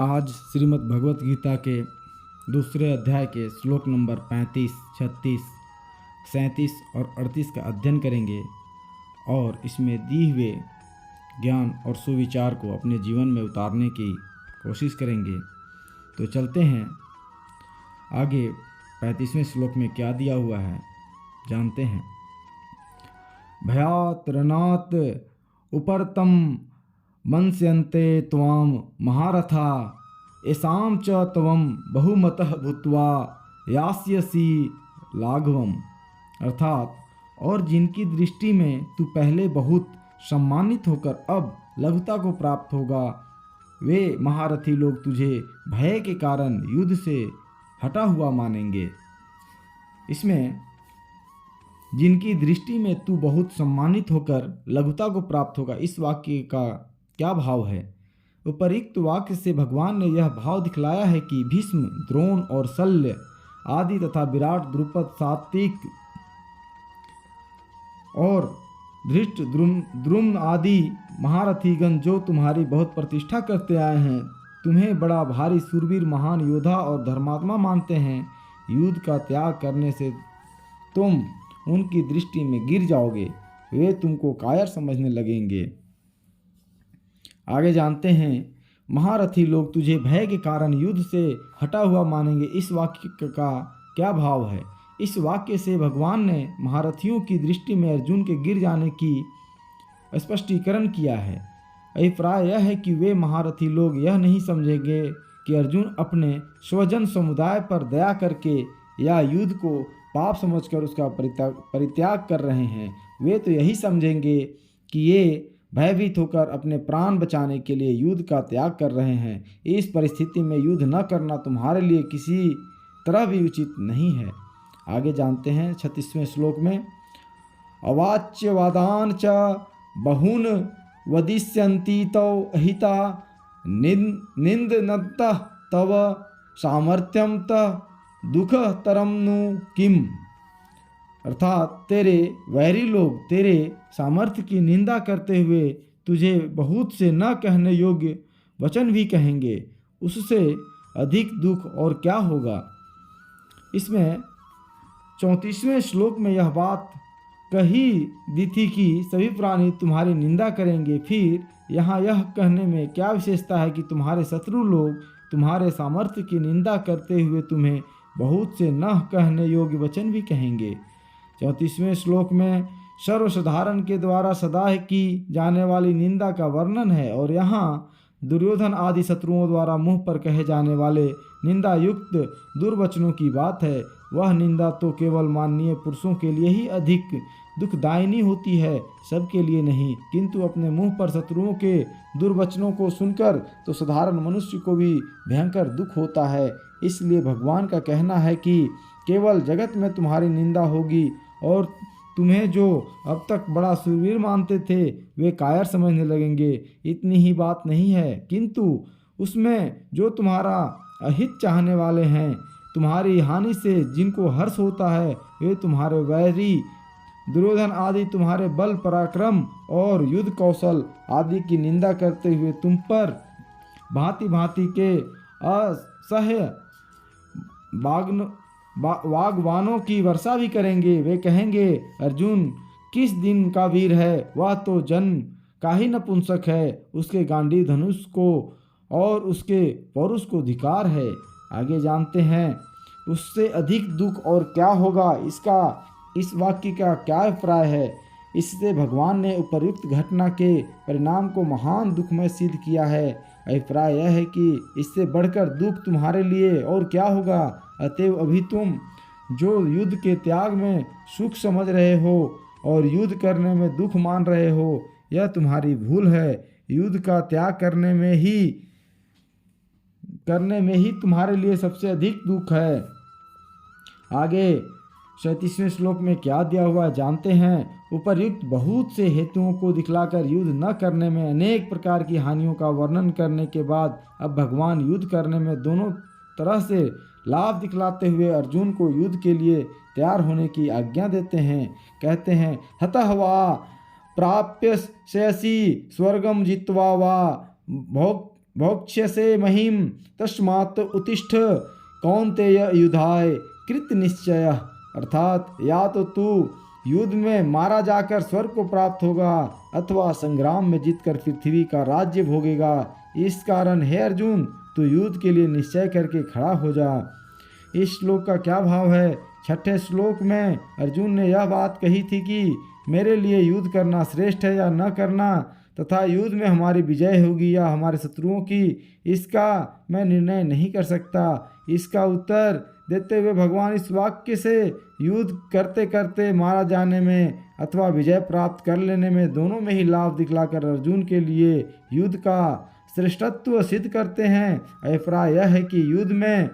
आज श्रीमद् भगवत गीता के दूसरे अध्याय के श्लोक नंबर 35, 36, 37 और 38 का अध्ययन करेंगे और इसमें दिए हुए ज्ञान और सुविचार को अपने जीवन में उतारने की कोशिश करेंगे। तो चलते हैं आगे। 35वें श्लोक में क्या दिया हुआ है जानते हैं। भयात् रणात् उपरतं मंस्यन्ते त्वां महारथा येषां च त्वं बहुमतः भूत्वा यास्यसि लाघवम्। अर्थात और जिनकी दृष्टि में तू पहले बहुत सम्मानित होकर अब लघुता को प्राप्त होगा, वे महारथी लोग तुझे भय के कारण युद्ध से हटा हुआ मानेंगे। इसमें जिनकी दृष्टि में तू बहुत सम्मानित होकर लघुता को प्राप्त होगा, इस वाक्य का क्या भाव है। उपरिक्त वाक्य से भगवान ने यह भाव दिखलाया है कि भीष्म, द्रोण और शल्य आदि तथा विराट, द्रुपद, सात्विक और धृष्ट, द्रुम्न आदि महारथीगण जो तुम्हारी बहुत प्रतिष्ठा करते आए हैं, तुम्हें बड़ा भारी सूरवीर, महान योद्धा और धर्मात्मा मानते हैं। युद्ध का त्याग करने से तुम उनकी दृष्टि में गिर जाओगे, वे तुमको कायर समझने लगेंगे। आगे जानते हैं। महारथी लोग तुझे भय के कारण युद्ध से हटा हुआ मानेंगे, इस वाक्य का क्या भाव है। इस वाक्य से भगवान ने महारथियों की दृष्टि में अर्जुन के गिर जाने की स्पष्टीकरण किया है। अभिप्राय यह है कि वे महारथी लोग यह नहीं समझेंगे कि अर्जुन अपने स्वजन समुदाय पर दया करके या युद्ध को पाप समझकर उसका परित्याग कर रहे हैं। वे तो यही समझेंगे कि ये भयभीत होकर अपने प्राण बचाने के लिए युद्ध का त्याग कर रहे हैं। इस परिस्थिति में युद्ध न करना तुम्हारे लिए किसी तरह भी उचित नहीं है। आगे जानते हैं 36वें श्लोक में। अवाच्यवादान च बहून वदिष्यन्ति तौ अहिता निंदनतः तव सामर्थ्यम तः दुःखतरं नु किम। अर्थात तेरे वैरी लोग तेरे सामर्थ्य की निंदा करते हुए तुझे बहुत से न कहने योग्य वचन भी कहेंगे, उससे अधिक दुख और क्या होगा। इसमें 34वें श्लोक में यह बात कही दी थी कि सभी प्राणी तुम्हारी निंदा करेंगे। फिर यहाँ यह कहने में क्या विशेषता है कि तुम्हारे शत्रु लोग तुम्हारे सामर्थ्य की निंदा करते हुए तुम्हें बहुत से न कहने योग्य वचन भी कहेंगे। 34वें श्लोक में सर्वसाधारण के द्वारा सदा की जाने वाली निंदा का वर्णन है और यहाँ दुर्योधन आदि शत्रुओं द्वारा मुंह पर कहे जाने वाले निंदा युक्त दुर्वचनों की बात है। वह निंदा तो केवल माननीय पुरुषों के लिए ही अधिक दुखदायिनी होती है, सबके लिए नहीं। किंतु अपने मुंह पर शत्रुओं के दुर्वचनों को सुनकर तो साधारण मनुष्य को भी भयंकर दुख होता है। इसलिए भगवान का कहना है कि केवल जगत में तुम्हारी निंदा होगी और तुम्हें जो अब तक बड़ा सूरवीर मानते थे वे कायर समझने लगेंगे। इतनी ही बात नहीं है, किंतु उसमें जो तुम्हारा अहित चाहने वाले हैं, तुम्हारी हानि से जिनको हर्ष होता है, वे तुम्हारे वैरी दुर्योधन आदि तुम्हारे बल पराक्रम और युद्ध कौशल आदि की निंदा करते हुए तुम पर भांति भांति के असह्य वाग्वानों की वर्षा भी करेंगे। वे कहेंगे, अर्जुन किस दिन का वीर है, वह तो जन्म का ही नपुंसक है, उसके गांडीव धनुष को और उसके पौरुष को धिकार है। आगे जानते हैं। उससे अधिक दुख और क्या होगा, इस वाक्य का क्या अभिप्राय है। इससे भगवान ने उपर्युक्त घटना के परिणाम को महान दुखमय सिद्ध किया है। अभिप्राय यह है कि इससे बढ़कर दुख तुम्हारे लिए और क्या होगा। अतएव अभी तुम जो युद्ध के त्याग में सुख समझ रहे हो और युद्ध करने में दुख मान रहे हो, यह तुम्हारी भूल है। युद्ध का त्याग करने में ही तुम्हारे लिए सबसे अधिक दुख है। आगे 37वें श्लोक में क्या दिया हुआ जानते हैं। उपर्युक्त बहुत से हेतुओं को दिखलाकर युद्ध न करने में अनेक प्रकार की हानियों का वर्णन करने के बाद अब भगवान युद्ध करने में दोनों तरह से लाभ दिखलाते हुए अर्जुन को युद्ध के लिए तैयार होने की आज्ञा देते हैं। कहते हैं, हतः वा प्राप्य शेषी स्वर्गम जित्वा वा भोक्ष्यसे महीम तस्मात् उत्तिष्ठ कौन्तेय युधाय कृत निश्चय। अर्थात या तो तू युद्ध में मारा जाकर स्वर्ग को प्राप्त होगा अथवा संग्राम में जीतकर पृथ्वी का राज्य भोगेगा। इस कारण हे अर्जुन, तू युद्ध के लिए निश्चय करके खड़ा हो जा। इस श्लोक का क्या भाव है? छठे श्लोक में अर्जुन ने यह बात कही थी कि मेरे लिए युद्ध करना श्रेष्ठ है या न करना, तथा युद्ध में हमारी विजय होगी या हमारे शत्रुओं की, इसका मैं निर्णय नहीं कर सकता। इसका उत्तर देते हुए भगवान इस वाक्य से युद्ध करते करते मारा जाने में अथवा विजय प्राप्त कर लेने में, दोनों में ही लाभ दिखलाकर अर्जुन के लिए युद्ध का श्रेष्ठत्व सिद्ध करते हैं। अभिप्राय यह है कि युद्ध में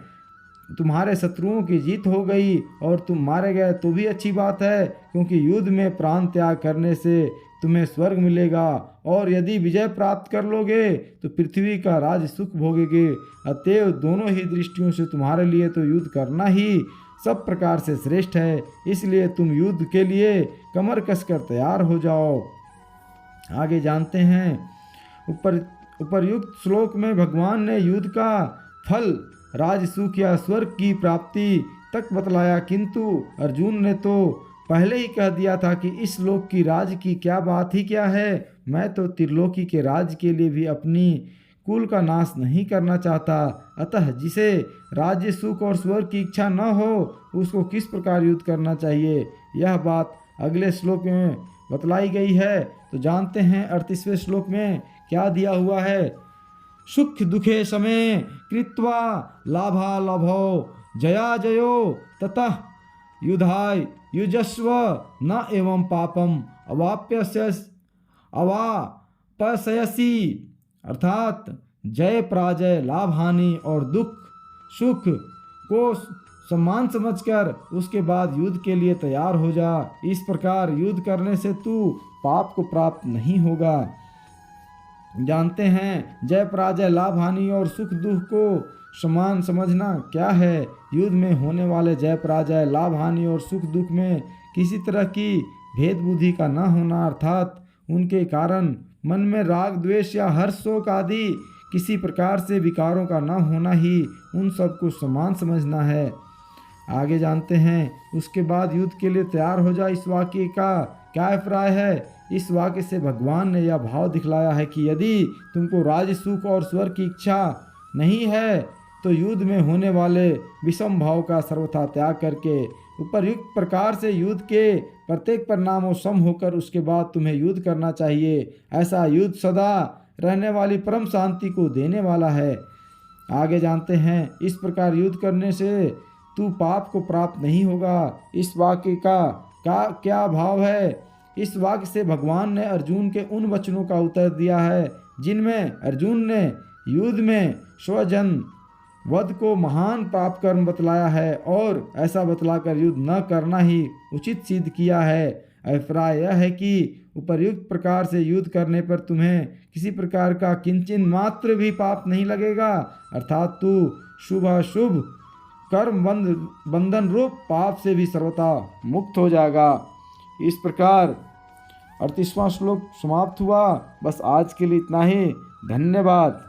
तुम्हारे शत्रुओं की जीत हो गई और तुम मारे गए तो भी अच्छी बात है, क्योंकि युद्ध में प्राण त्याग करने से तुम्हें स्वर्ग मिलेगा, और यदि विजय प्राप्त कर लोगे तो पृथ्वी का राज सुख भोगेगे। अतएव दोनों ही दृष्टियों से तुम्हारे लिए तो युद्ध करना ही सब प्रकार से श्रेष्ठ है। इसलिए तुम युद्ध के लिए कमर कसकर तैयार हो जाओ। आगे जानते हैं, उपर्युक्त श्लोक में भगवान ने युद्ध का फल राज सुख या स्वर्ग की प्राप्ति तक बतलाया, किंतु अर्जुन ने तो पहले ही कह दिया था कि इस लोक की राज की क्या बात ही क्या है, मैं तो त्रिलोकी के राज के लिए भी अपनी कुल का नाश नहीं करना चाहता। अतः जिसे राज्य सुख और स्वर्ग की इच्छा न हो उसको किस प्रकार युद्ध करना चाहिए, यह बात अगले श्लोक में बतलाई गई है। तो जानते हैं 38वें श्लोक में क्या दिया हुआ है। सुख दुखे समय कृत्वा लाभा लाभो जया जयो ततः युधाय युजस्व न एवं पापम अवापसयसी। अर्थात जय पराजय लाभ हानि और दुख सुख को सम्मान समझकर उसके बाद युद्ध के लिए तैयार हो जा। इस प्रकार युद्ध करने से तू पाप को प्राप्त नहीं होगा। जानते हैं जय पराजय लाभ हानि और सुख दुख को समान समझना क्या है। युद्ध में होने वाले जय पराजय लाभ हानि और सुख दुख में किसी तरह की भेद बुद्धि का न होना, अर्थात उनके कारण मन में राग द्वेष या हर्ष शोक आदि किसी प्रकार से विकारों का न होना ही उन सबको समान समझना है। आगे जानते हैं, उसके बाद युद्ध के लिए तैयार हो जा। इस वाक्य का क्या अभिप्राय है? इस वाक्य से भगवान ने यह भाव दिखलाया है कि यदि तुमको राज सुख और स्वर्ग की इच्छा नहीं है तो युद्ध में होने वाले विषम भाव का सर्वथा त्याग करके उपर्युक्त प्रकार से युद्ध के प्रत्येक परिणामों सम होकर उसके बाद तुम्हें युद्ध करना चाहिए। ऐसा युद्ध सदा रहने वाली परम शांति को देने वाला है। आगे जानते हैं, इस प्रकार युद्ध करने से तू पाप को प्राप्त नहीं होगा। इस वाक्य का क्या भाव है? इस वाक्य से भगवान ने अर्जुन के उन वचनों का उत्तर दिया है जिनमें अर्जुन ने युद्ध में स्वजन वध को महान पाप कर्म बतलाया है और ऐसा बतलाकर युद्ध न करना ही उचित सिद्ध किया है। अभिप्राय यह है कि उपर्युक्त प्रकार से युद्ध करने पर तुम्हें किसी प्रकार का किंचन मात्र भी पाप नहीं लगेगा, अर्थात तू शुभ अशुभ कर्म बंधन रूप पाप से भी सर्वथा मुक्त हो जाएगा। इस प्रकार 38वां श्लोक समाप्त हुआ। बस आज के लिए इतना ही। धन्यवाद।